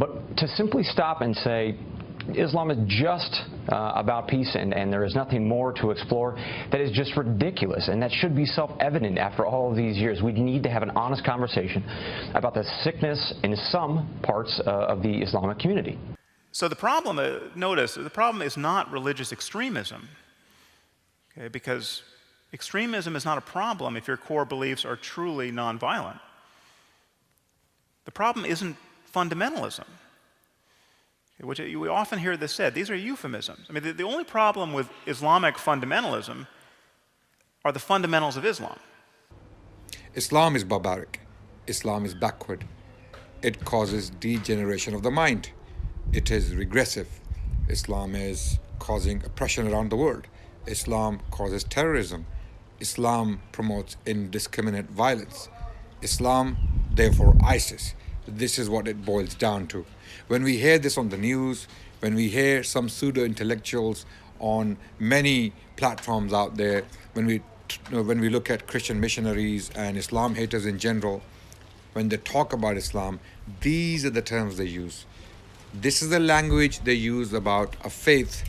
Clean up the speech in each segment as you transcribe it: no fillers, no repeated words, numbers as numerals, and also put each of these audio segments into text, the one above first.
But to simply stop and say Islam is just about peace and there is nothing more to explore, that is just ridiculous, and that should be self-evident after all of these years. We need to have an honest conversation about the sickness in some parts of the Islamic community. So the problem, notice, the problem is not religious extremism, okay, because extremism is not a problem if your core beliefs are truly nonviolent. The problem isn't fundamentalism, which we often hear this said. These are euphemisms. I mean, the only problem with Islamic fundamentalism are the fundamentals of Islam. Islam is barbaric. Islam is backward. It causes degeneration of the mind. It is regressive. Islam is causing oppression around the world. Islam causes terrorism. Islam promotes indiscriminate violence. Islam, therefore ISIS. This is what it boils down to. When we hear this on the news, when we hear some pseudo-intellectuals on many platforms out there, when we look at Christian missionaries and Islam haters in general, when they talk about Islam, these are the terms they use. This is the language they use about a faith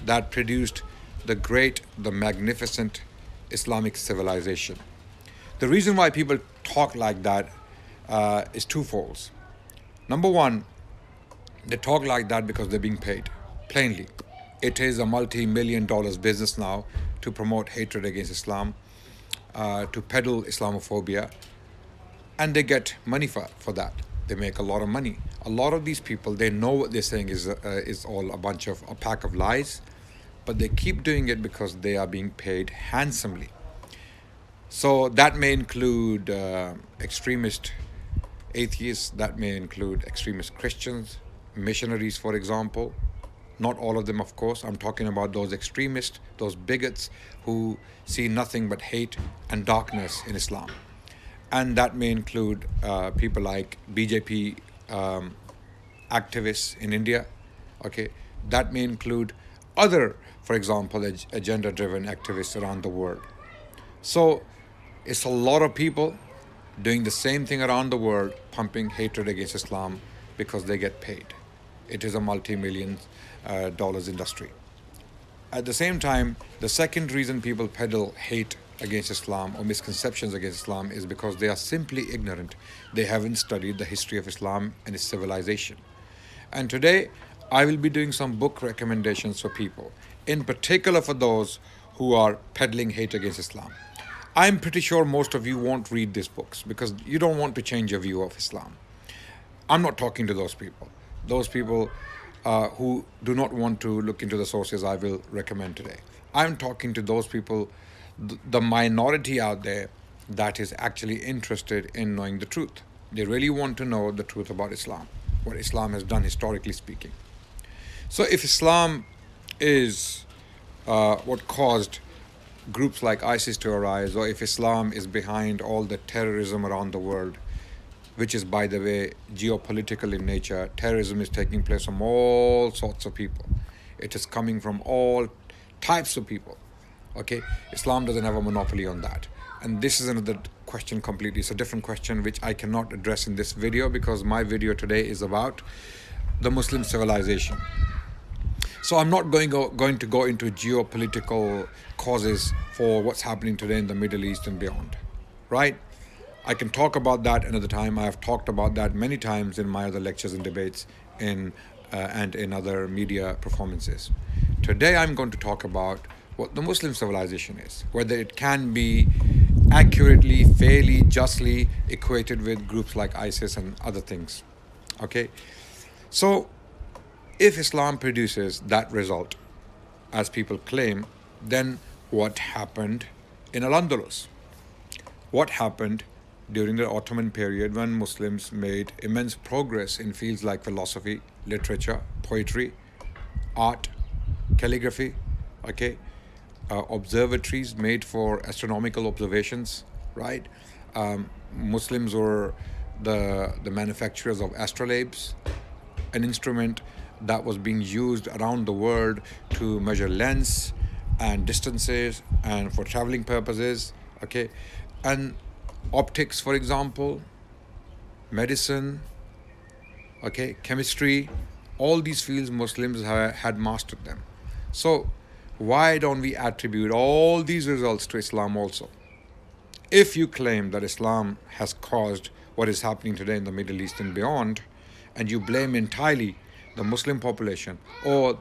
that produced the great, the magnificent Islamic civilization. The reason why people talk like that is twofold. Number one, they talk like that because they're being paid, plainly. It is a multi-million-dollar business now to promote hatred against Islam, to peddle Islamophobia, and they get money for that. They make a lot of money. A lot of these people, they know what they're saying is all a pack of lies, but they keep doing it because they are being paid handsomely. So that may include extremist atheists, that may include extremist Christians, missionaries, for example. Not all of them, of course. I'm talking about those extremists, those bigots who see nothing but hate and darkness in Islam. And that may include people like BJP activists in India. Okay, that may include other, for example, agenda-driven activists around the world. So it's a lot of people doing the same thing around the world, pumping hatred against Islam because they get paid. It is a multi-million dollars industry. At the same time, the second reason people peddle hate against Islam or misconceptions against Islam is because they are simply ignorant. They haven't studied the history of Islam and its civilization. And today, I will be doing some book recommendations for people, in particular for those who are peddling hate against Islam. I'm pretty sure most of you won't read these books because you don't want to change your view of Islam. I'm not talking to those people. Those people who do not want to look into the sources I will recommend today. I'm talking to those people, the minority out there that is actually interested in knowing the truth. They really want to know the truth about Islam, what Islam has done historically speaking. So if Islam is what caused groups like ISIS to arise, or if Islam is behind all the terrorism around the world, which is, by the way, geopolitical in nature, terrorism is taking place from all sorts of people. It is coming from all types of people. Okay, Islam doesn't have a monopoly on that. And this is another question completely. It's a different question which I cannot address in this video because my video today is about the Muslim civilization. So I'm not going to go into geopolitical causes for what's happening today in the Middle East and beyond, right? I can talk about that another time. I have talked about that many times in my other lectures and debates and in other media performances. Today I'm going to talk about what the Muslim civilization is, whether it can be accurately, fairly, justly equated with groups like ISIS and other things. Okay, so if Islam produces that result, as people claim, then what happened in Al-Andalus? What happened during the Ottoman period when Muslims made immense progress in fields like philosophy, literature, poetry, art, calligraphy, okay? Observatories made for astronomical observations, right? Muslims were the manufacturers of astrolabes, an instrument that was being used around the world to measure lengths and distances and for traveling purposes, okay? And optics, for example, medicine, okay, chemistry, all these fields Muslims had mastered them. So why don't we attribute all these results to Islam also? If you claim that Islam has caused what is happening today in the Middle East and beyond, and you blame entirely the Muslim population or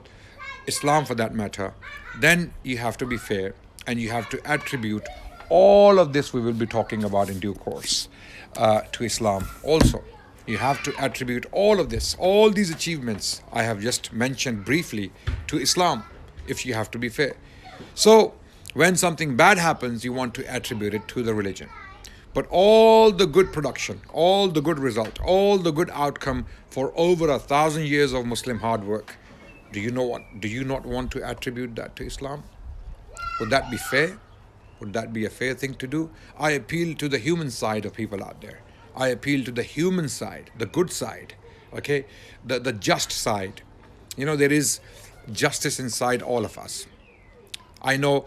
Islam for that matter, then you have to be fair and you have to attribute all of this we will be talking about in due course to Islam also. You have to attribute all of this, all these achievements I have just mentioned briefly, to Islam if you have to be fair. So when something bad happens, you want to attribute it to the religion. But all the good production, all the good result, all the good outcome for over 1,000 years of Muslim hard work, do you not want to attribute that to Islam? Would that be fair? Would that be a fair thing to do? I appeal to the human side of people out there. I appeal to the human side, the good side, okay? The just side. You know, there is justice inside all of us. I know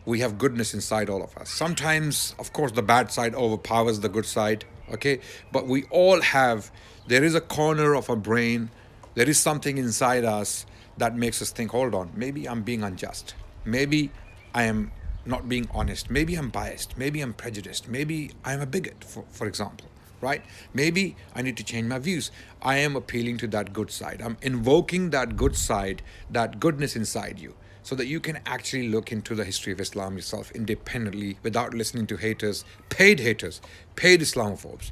we have goodness inside all of us. Sometimes, of course, the bad side overpowers the good side, okay? But we all have, there is a corner of our brain, there is something inside us that makes us think, hold on, maybe I'm being unjust. Maybe I am not being honest. Maybe I'm biased. Maybe I'm prejudiced. Maybe I'm a bigot, for example, right? Maybe I need to change my views. I am appealing to that good side. I'm invoking that good side, that goodness inside you, so that you can actually look into the history of Islam yourself independently without listening to haters, paid Islamophobes,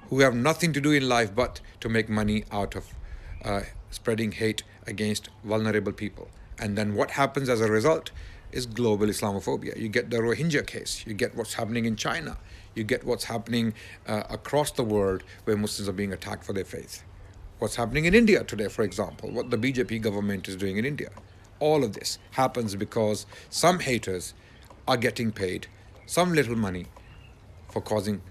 who have nothing to do in life but to make money out of spreading hate against vulnerable people. And then what happens as a result is global Islamophobia. You get the Rohingya case, you get what's happening in China, you get what's happening across the world where Muslims are being attacked for their faith. What's happening in India today, for example, what the BJP government is doing in India. All of this happens because some haters are getting paid some little money for causing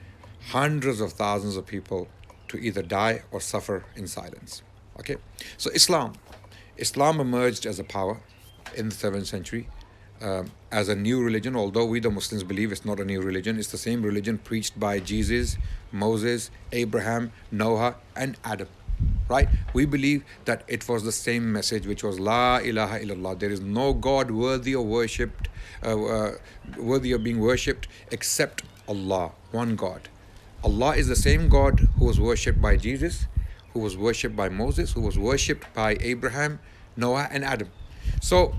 hundreds of thousands of people to either die or suffer in silence. Okay, so Islam emerged as a power in the 7th century as a new religion, although we the Muslims believe it's not a new religion. It's the same religion preached by Jesus, Moses, Abraham, Noah, and Adam. Right? We believe that it was the same message, which was La ilaha illallah. There is no God worthy of being worshipped except Allah, one God. Allah is the same God who was worshipped by Jesus, who was worshipped by Moses, who was worshipped by Abraham, Noah, and Adam. So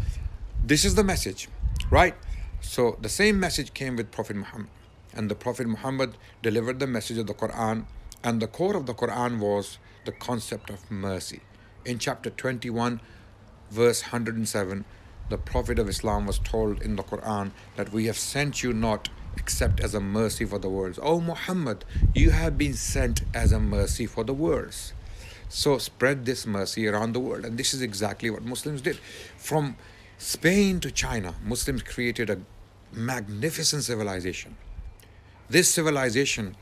this is the message, right? So the same message came with Prophet Muhammad, and the Prophet Muhammad delivered the message of the Quran, and the core of the Quran was the concept of mercy. In chapter 21, verse 107, the Prophet of Islam was told in the Quran that we have sent you not except as a mercy for the worlds. O Muhammad, you have been sent as a mercy for the worlds. So spread this mercy around the world. And this is exactly what Muslims did. From Spain to China, Muslims created a magnificent civilization. This civilization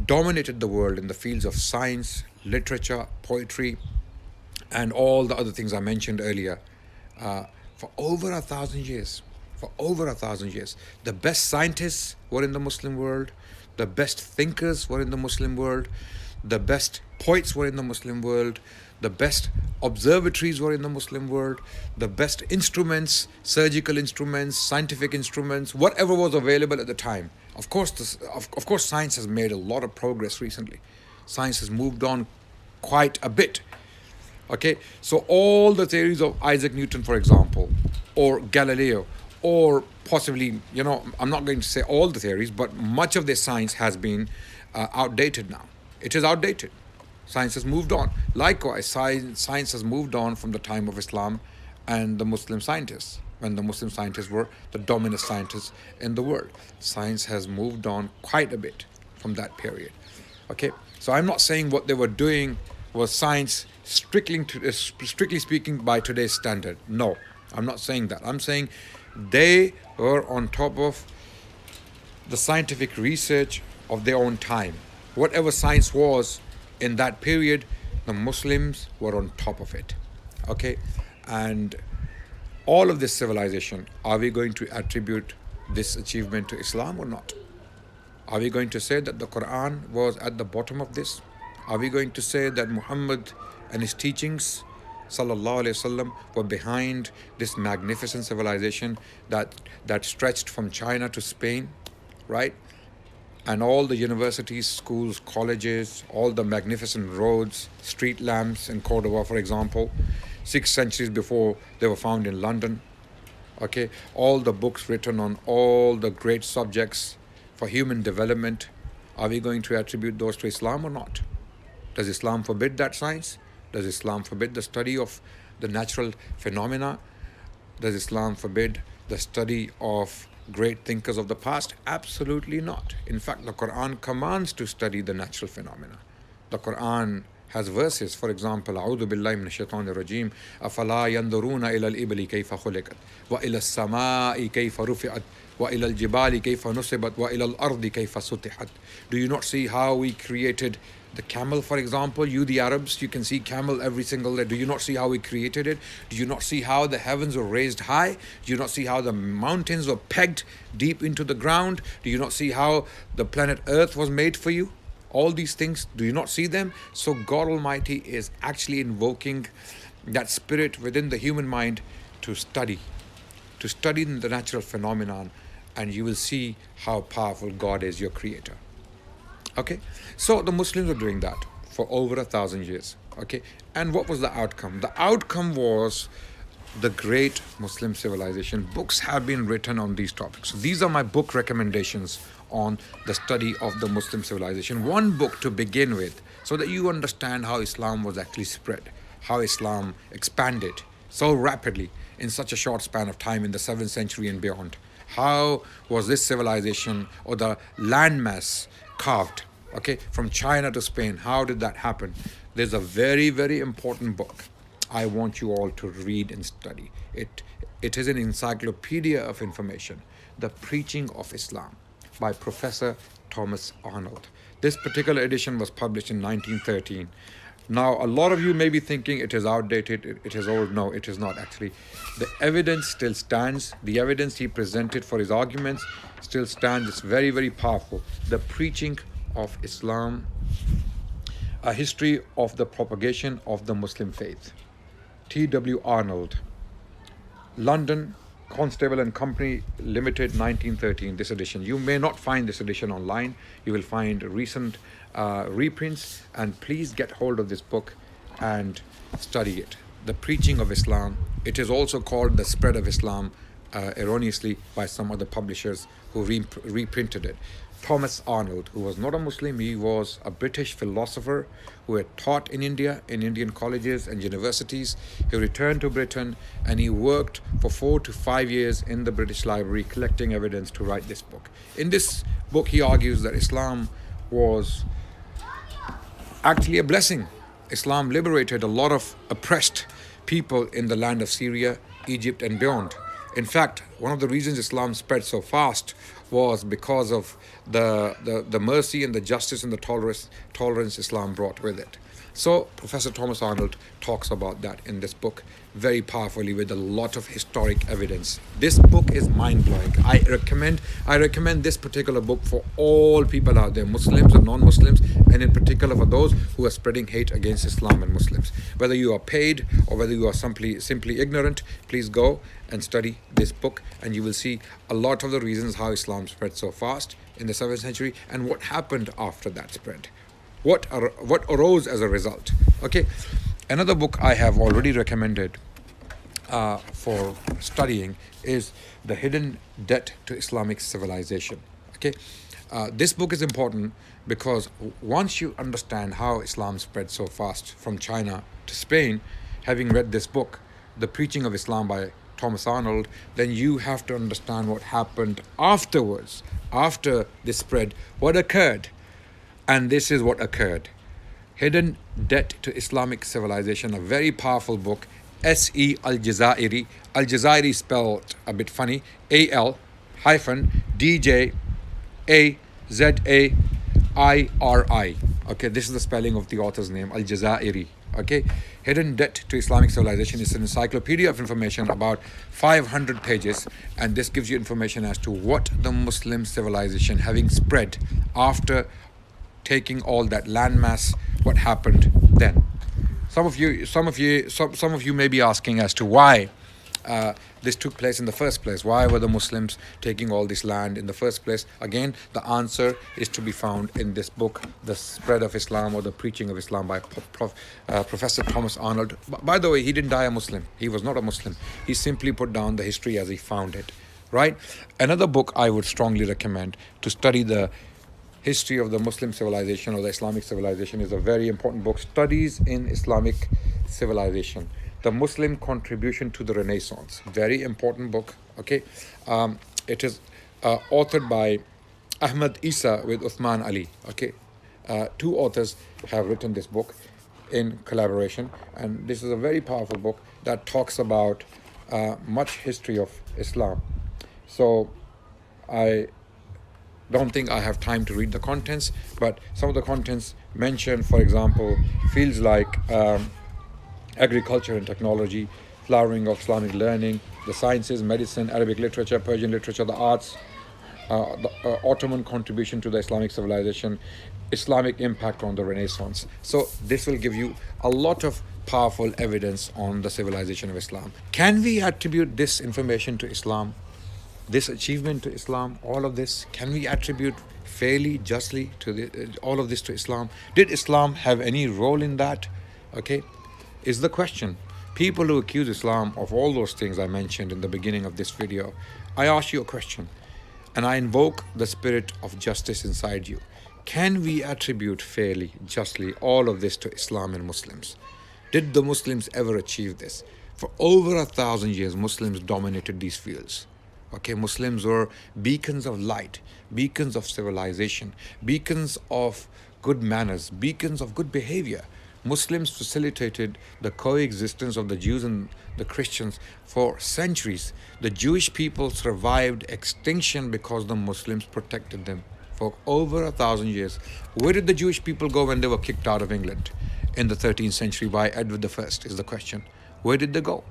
dominated the world in the fields of science, literature, poetry, and all the other things I mentioned earlier for over 1,000 years. For over 1,000 years. The best scientists were in the Muslim world. The best thinkers were in the Muslim world. The best poets were in the Muslim world. The best observatories were in the Muslim world. The best instruments, surgical instruments, scientific instruments, whatever was available at the time. Of course, science has made a lot of progress recently. Science has moved on quite a bit. Okay, so all the theories of Isaac Newton, for example, or Galileo, or possibly, I'm not going to say all the theories, but much of their science has been outdated now. It is outdated. Science has moved on. Likewise, science has moved on from the time of Islam and the Muslim scientists, when the Muslim scientists were the dominant scientists in the world. Science has moved on quite a bit from that period. Okay, so I'm not saying what they were doing was science strictly speaking by today's standard. No, I'm not saying that. I'm saying they were on top of the scientific research of their own time. Whatever science was in that period, the Muslims were on top of it. Okay, and all of this civilization, are we going to attribute this achievement to Islam or not? Are we going to say that the Quran was at the bottom of this? Are we going to say that Muhammad and his teachings, sallallahu alaihi wasallam, were behind this magnificent civilization that stretched from China to Spain, right? And all the universities, schools, colleges, all the magnificent roads, street lamps in Cordoba, for example, 6 centuries before they were found in London. Okay, all the books written on all the great subjects for human development, are we going to attribute those to Islam or not? Does Islam forbid that science? Does Islam forbid the study of the natural phenomena? Does Islam forbid the study of great thinkers of the past? Absolutely not. In fact, the Quran commands to study the natural phenomena. The Quran has verses, for example, أعوذ بالله من الشيطان الرجيم أفلا ينظرون إلى الإبل كيف خلقت وإلى السماء كيف رفعت وإلى الجبال كيف نصبت وإلى الأرض كيف سطحت. Do you not see how we created the camel, for example? You, the Arabs, you can see camel every single day. Do you not see how we created it? Do you not see how the heavens were raised high? Do you not see how the mountains were pegged deep into the ground? Do you not see how the planet Earth was made for you? All these things, do you not see them? So God Almighty is actually invoking that spirit within the human mind to study the natural phenomenon, and you will see how powerful God is, your creator. Okay, so the Muslims were doing that for over 1,000 years. Okay, and what was the outcome? The outcome was the great Muslim civilization. Books have been written on these topics. So these are my book recommendations on the study of the Muslim civilization. One book to begin with, so that you understand how Islam was actually spread, how Islam expanded so rapidly in such a short span of time in the 7th century and beyond. How was this civilization or the landmass carved, okay, from China to Spain? How did that happen? There's a very, very important book I want you all to read and study. It is an encyclopedia of information, The Preaching of Islam, by Professor Thomas Arnold. This particular edition was published in 1913. Now, a lot of you may be thinking it is outdated, it is old. No, it is not actually. The evidence still stands. The evidence he presented for his arguments still stands. It's very, very powerful. The Preaching of Islam, A History of the Propagation of the Muslim Faith. T.W. Arnold, London, Constable and Company Limited, 1913, this edition. You may not find this edition online. You will find recent reprints, and please get hold of this book and study it. The Preaching of Islam. It is also called The Spread of Islam, erroneously by some other publishers who reprinted it. Thomas Arnold, who was not a Muslim, he was a British philosopher who had taught in India, in Indian colleges and universities. He returned to Britain and he worked for 4 to 5 years in the British Library collecting evidence to write this book. In this book, he argues that Islam was actually a blessing. Islam liberated a lot of oppressed people in the land of Syria, Egypt and beyond. In fact, one of the reasons Islam spread so fast was because of the mercy and the justice and the tolerance Islam brought with it. So Professor Thomas Arnold talks about that in this book very powerfully with a lot of historic evidence. This book is mind-blowing. I recommend this particular book for all people out there, Muslims and non-Muslims, and in particular for those who are spreading hate against Islam and Muslims. Whether you are paid or whether you are simply ignorant, please go and study this book, and you will see a lot of the reasons how Islam spread so fast in the 7th century and what happened after that spread. What arose as a result. Okay, another book I have already recommended for studying is The Hidden Debt to Islamic Civilization. Okay, this book is important because once you understand how Islam spread so fast from China to Spain, having read this book, The Preaching of Islam by Thomas Arnold, then you have to understand what happened afterwards, after this spread, what occurred. And this is what occurred. Hidden Debt to Islamic Civilization, a very powerful book. S.E. Al-Jazairi. Al-Jazairi spelled a bit funny. A-L-D-J-A-Z-A-I-R-I. Okay, this is the spelling of the author's name, Al-Jazairi. Okay, Hidden Debt to Islamic Civilization is an encyclopedia of information, about 500 pages, and this gives you information as to what the Muslim civilization, having spread after taking all that landmass, what happened then? Some of you may be asking as to why this took place in the first place. Why were the Muslims taking all this land in the first place? Again, the answer is to be found in this book, The Spread of Islam or The Preaching of Islam by Professor Thomas Arnold. By the way, he didn't die a Muslim. He was not a Muslim. He simply put down the history as he found it, right? Another book I would strongly recommend to study the history of the Muslim civilization or the Islamic civilization is a very important book, Studies in Islamic Civilization. The Muslim Contribution to the Renaissance. Very important book, okay? It is authored by Ahmad Isa with Uthman Ali, okay? Two authors have written this book in collaboration, and this is a very powerful book that talks about much history of Islam. So I don't think I have time to read the contents, but some of the contents mentioned, for example, fields like agriculture and technology, flowering of Islamic learning, the sciences, medicine, Arabic literature, Persian literature, the arts, the Ottoman contribution to the Islamic civilization, Islamic impact on the Renaissance. So this will give you a lot of powerful evidence on the civilization of Islam. Can we attribute this information to Islam? This achievement to Islam, all of this, can we attribute fairly, justly to all of this to Islam? Did Islam have any role in that? Okay, is the question. People who accuse Islam of all those things I mentioned in the beginning of this video, I ask you a question, and I invoke the spirit of justice inside you. Can we attribute fairly, justly, all of this to Islam and Muslims? Did the Muslims ever achieve this? For over 1,000 years, Muslims dominated these fields. Okay, Muslims were beacons of light, beacons of civilization, beacons of good manners, beacons of good behavior. Muslims facilitated the coexistence of the Jews and the Christians for centuries. The Jewish people survived extinction because the Muslims protected them for over 1,000 years. Where did the Jewish people go when they were kicked out of England in the 13th century by Edward I is the question. Where did they go?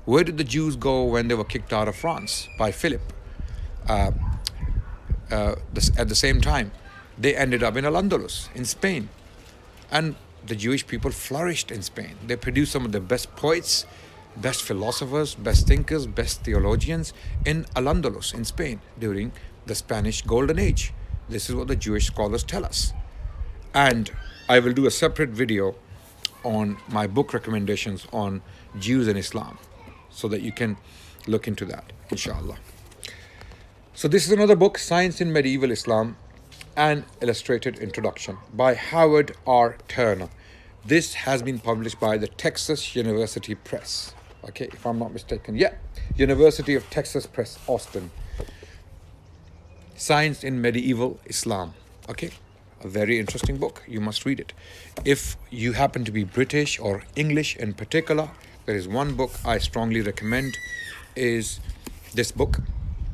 Where did the Jews go when they were kicked out of France by Philip? At the same time, they ended up in Al-Andalus, in Spain. And the Jewish people flourished in Spain. They produced some of the best poets, best philosophers, best thinkers, best theologians in Al-Andalus, in Spain, during the Spanish Golden Age. This is what the Jewish scholars tell us. And I will do a separate video on my book recommendations on Jews and Islam, so that you can look into that, inshallah. So this is another book, Science in Medieval Islam, an Illustrated Introduction by Howard R. Turner. This has been published by the Texas University Press. Okay, if I'm not mistaken. Yeah, University of Texas Press, Austin. Science in Medieval Islam. Okay, a very interesting book. You must read it. If you happen to be British or English in particular, there is one book I strongly recommend, is this book,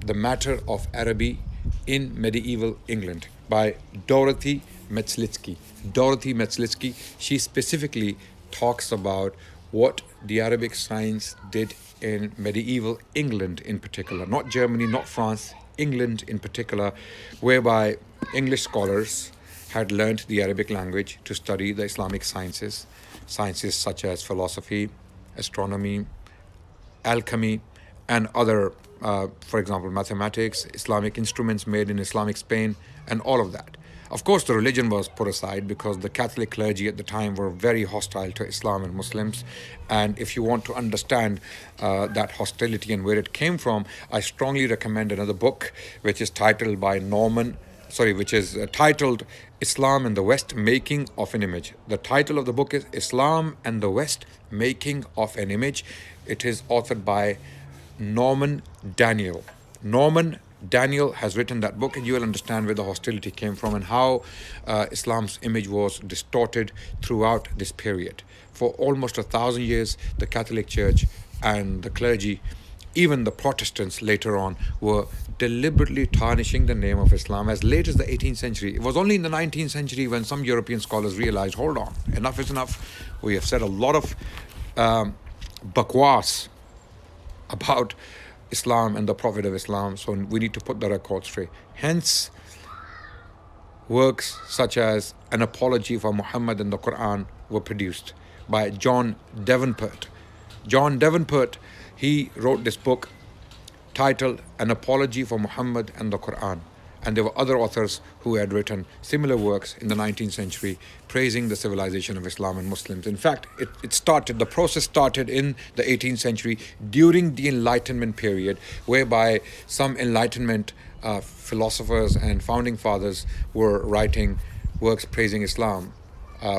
The Matter of Araby in Medieval England by Dorothy Metzlitsky. Dorothy Metzlitsky, she specifically talks about what the Arabic science did in medieval England in particular, not Germany, not France, England in particular, whereby English scholars had learned the Arabic language to study the Islamic sciences, sciences such as philosophy, astronomy, alchemy, and other, for example, mathematics, Islamic instruments made in Islamic Spain, and all of that. Of course, the religion was put aside because the Catholic clergy at the time were very hostile to Islam and Muslims. And if you want to understand that hostility and where it came from, I strongly recommend another book which is titled titled Islam and the West, Making of an Image. The title of the book is Islam and the West, Making of an Image. It is authored by Norman Daniel. Norman Daniel has written that book, and you will understand where the hostility came from and how Islam's image was distorted throughout this period. For almost 1,000 years, the Catholic Church and the clergy, even the Protestants later on, were deliberately tarnishing the name of Islam as late as the 18th century. It was only in the 19th century when some European scholars realized, hold on, enough is enough. We have said a lot of bakwas about Islam and the Prophet of Islam, so we need to put the record straight. Hence, works such as An Apology for Muhammad and the Quran were produced by John Davenport. John Davenport, he wrote this book titled An Apology for Muhammad and the Quran. And there were other authors who had written similar works in the 19th century praising the civilization of Islam and Muslims. In fact, the process started in the 18th century during the Enlightenment period, whereby some Enlightenment philosophers and founding fathers were writing works praising Islam.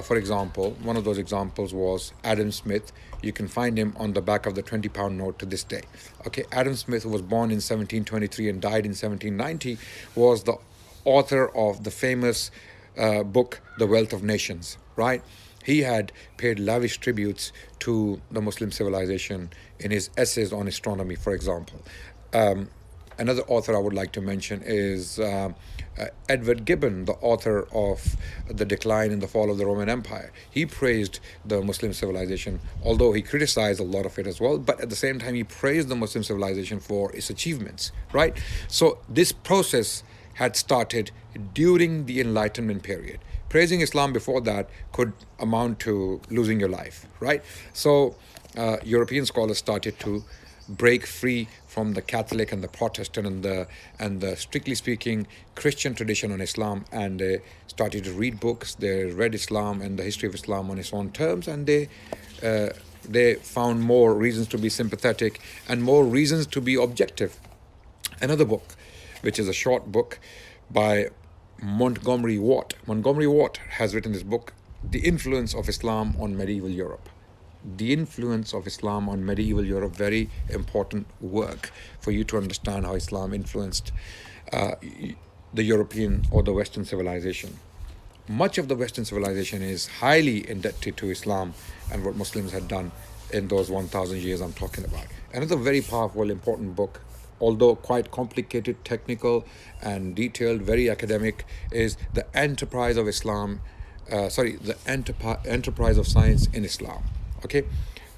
For example, one of those examples was Adam Smith. You can find him on the back of the 20-pound note to this day. Okay, Adam Smith, who was born in 1723 and died in 1790, was the author of the famous book, The Wealth of Nations, right? He had paid lavish tributes to the Muslim civilization in his essays on astronomy, for example. Another author I would like to mention is Edward Gibbon, the author of The Decline and the Fall of the Roman Empire. He praised the Muslim civilization, although he criticized a lot of it as well, but at the same time he praised the Muslim civilization for its achievements, right? So this process had started during the Enlightenment period. Praising Islam before that could amount to losing your life, right? So European scholars started to break free from the Catholic and the Protestant and the strictly speaking Christian tradition on Islam, and they started to read books. They read Islam and the history of Islam on its own terms, and they found more reasons to be sympathetic and more reasons to be objective. Another book, which is a short book by Montgomery Watt. Montgomery Watt has written this book, The Influence of Islam on Medieval Europe. The Influence of Islam on Medieval Europe, very important work for you to understand how Islam influenced the European or the Western civilization. Much of the Western civilization is highly indebted to Islam and what Muslims had done in those 1,000 years I'm talking about. Another very powerful, important book, although quite complicated, technical and detailed, very academic, is The Enterprise of Islam, the Enterprise of Science in Islam. Okay,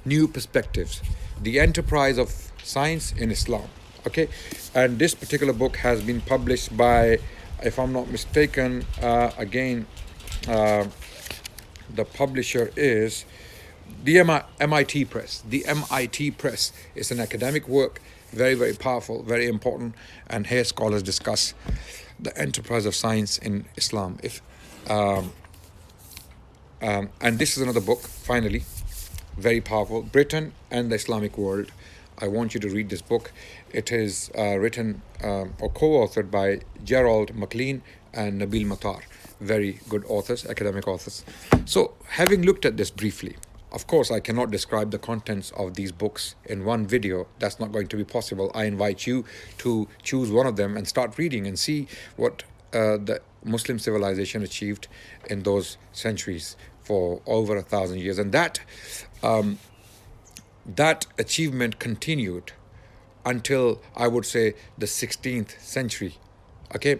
New Perspectives, The Enterprise of Science in Islam. Okay, and this particular book has been published by, if I'm not mistaken, the publisher is the MIT Press. The MIT Press is an academic work, very, very powerful, very important, and here scholars discuss the enterprise of science in Islam. And this is another book, finally, very powerful, Britain and the Islamic World. I want you to read this book. It is written or co-authored by Gerald MacLean and Nabil Matar. Very good authors, academic authors. So, having looked at this briefly, of course, I cannot describe the contents of these books in one video. That's not going to be possible. I invite you to choose one of them and start reading and see what the Muslim civilization achieved in those centuries for over 1,000 years. And that achievement continued until, I would say, the 16th century. Okay,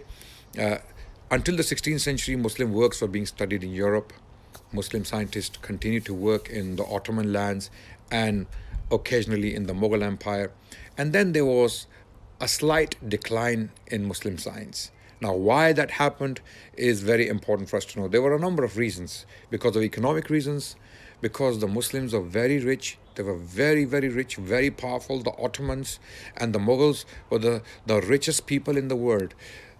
until the 16th century, Muslim works were being studied in Europe. Muslim scientists continued to work in the Ottoman lands and occasionally in the Mughal Empire. And then there was a slight decline in Muslim science. Now, why that happened is very important for us to know. There were a number of reasons. Because of economic reasons, because the Muslims are very rich. They were very, very rich, very powerful. The Ottomans and the Mughals were the richest people in the world.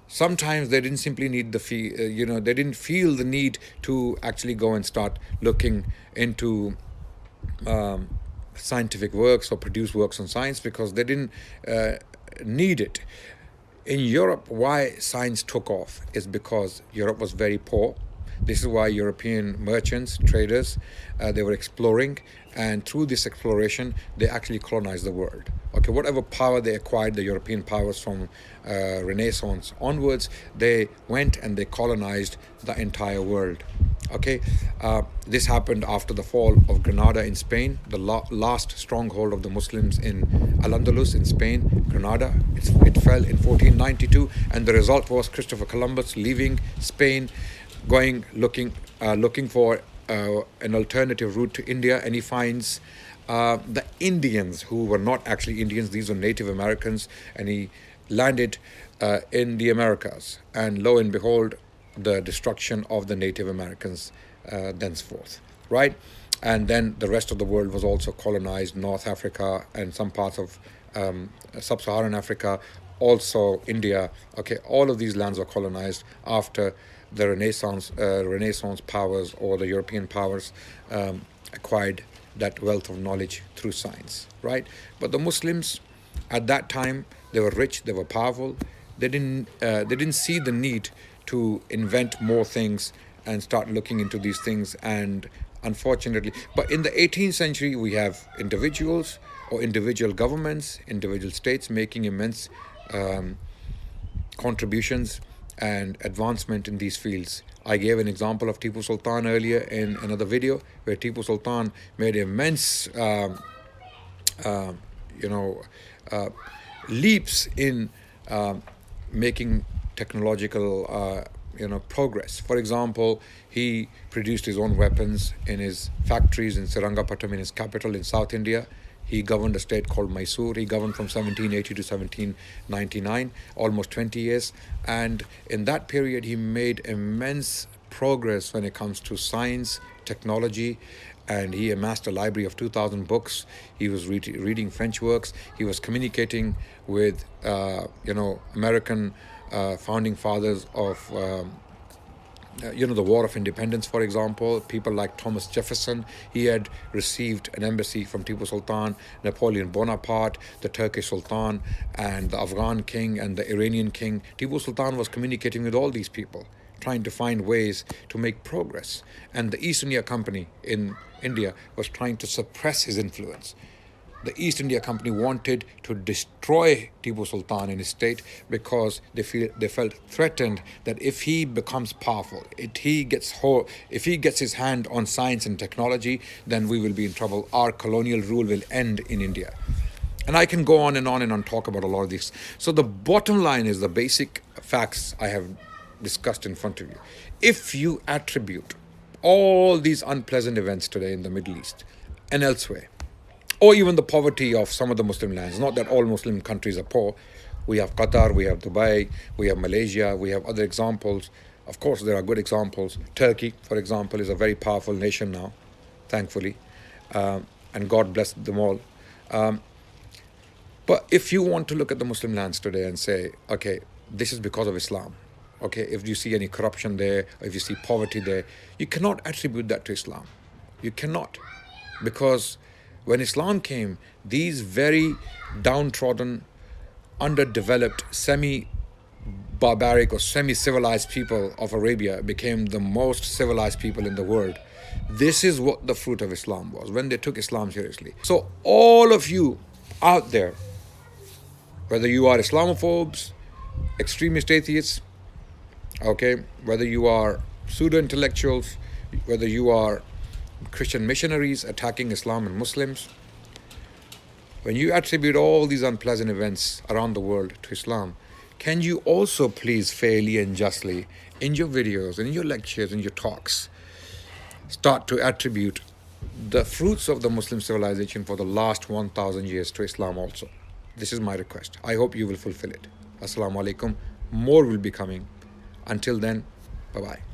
Sometimes they didn't simply need they didn't feel the need to actually go and start looking into scientific works or produce works on science because they didn't need it. In Europe, why science took off is because Europe was very poor. This is why European merchants, traders, they were exploring, and through this exploration, they actually colonized the world. Okay, whatever power they acquired, the European powers from Renaissance onwards, they went and they colonized the entire world. Okay, this happened after the fall of Granada in Spain, the last stronghold of the Muslims in Al-Andalus in Spain, Granada. It fell in 1492, and the result was Christopher Columbus leaving Spain, going looking for an alternative route to India, and he finds the Indians, who were not actually Indians, these were Native Americans, and he landed in the Americas. And lo and behold, the destruction of the Native Americans thenceforth, right? And then the rest of the world was also colonized, North Africa and some parts of sub-Saharan Africa, also India. Okay, all of these lands were colonized after the Renaissance powers, or the European powers, acquired that wealth of knowledge through science, right? But the Muslims at that time, they were rich, they were powerful. They didn't see the need to invent more things and start looking into these things. And unfortunately, but in the 18th century, we have individuals or individual governments, individual states making immense contributions and advancement in these fields. I gave an example of Tipu Sultan earlier in another video, where Tipu Sultan made immense leaps in making technological progress. For example, he produced his own weapons in his factories in Seringapatam, in his capital in South India. He governed a state called Mysore. He governed from 1780 to 1799, almost 20 years. And in that period, he made immense progress when it comes to science, technology, and he amassed a library of 2,000 books. He was reading French works. He was communicating with, American founding fathers of the War of Independence, for example, people like Thomas Jefferson. He had received an embassy from Tipu Sultan, Napoleon Bonaparte, the Turkish Sultan, and the Afghan king and the Iranian king. Tipu Sultan was communicating with all these people, trying to find ways to make progress. And the East India Company in India was trying to suppress his influence. The East India Company wanted to destroy Tipu Sultan in his state because they felt threatened that if he becomes powerful, if he gets his hand on science and technology, then we will be in trouble. Our colonial rule will end in India. And I can go on and on talk about a lot of these. So the bottom line is the basic facts I have discussed in front of you. If you attribute all these unpleasant events today in the Middle East and elsewhere, or even the poverty of some of the Muslim lands, not that all Muslim countries are poor. We have Qatar, we have Dubai, we have Malaysia, we have other examples. Of course, there are good examples. Turkey, for example, is a very powerful nation now, thankfully, and God bless them all. But if you want to look at the Muslim lands today and say, okay, this is because of Islam, okay, if you see any corruption there, or if you see poverty there, you cannot attribute that to Islam. You cannot, because when Islam came, these very downtrodden, underdeveloped, semi-barbaric or semi-civilized people of Arabia became the most civilized people in the world. This is what the fruit of Islam was, when they took Islam seriously. So all of you out there, whether you are Islamophobes, extremist atheists, okay, whether you are pseudo-intellectuals, whether you are Christian missionaries attacking Islam and Muslims, when you attribute all these unpleasant events around the world to Islam, can you also please fairly and justly, in your videos, in your lectures, in your talks, start to attribute the fruits of the Muslim civilization for the last 1,000 years to Islam also? This is my request. I hope you will fulfill it. Assalamu alaikum. More will be coming. Until then, bye-bye.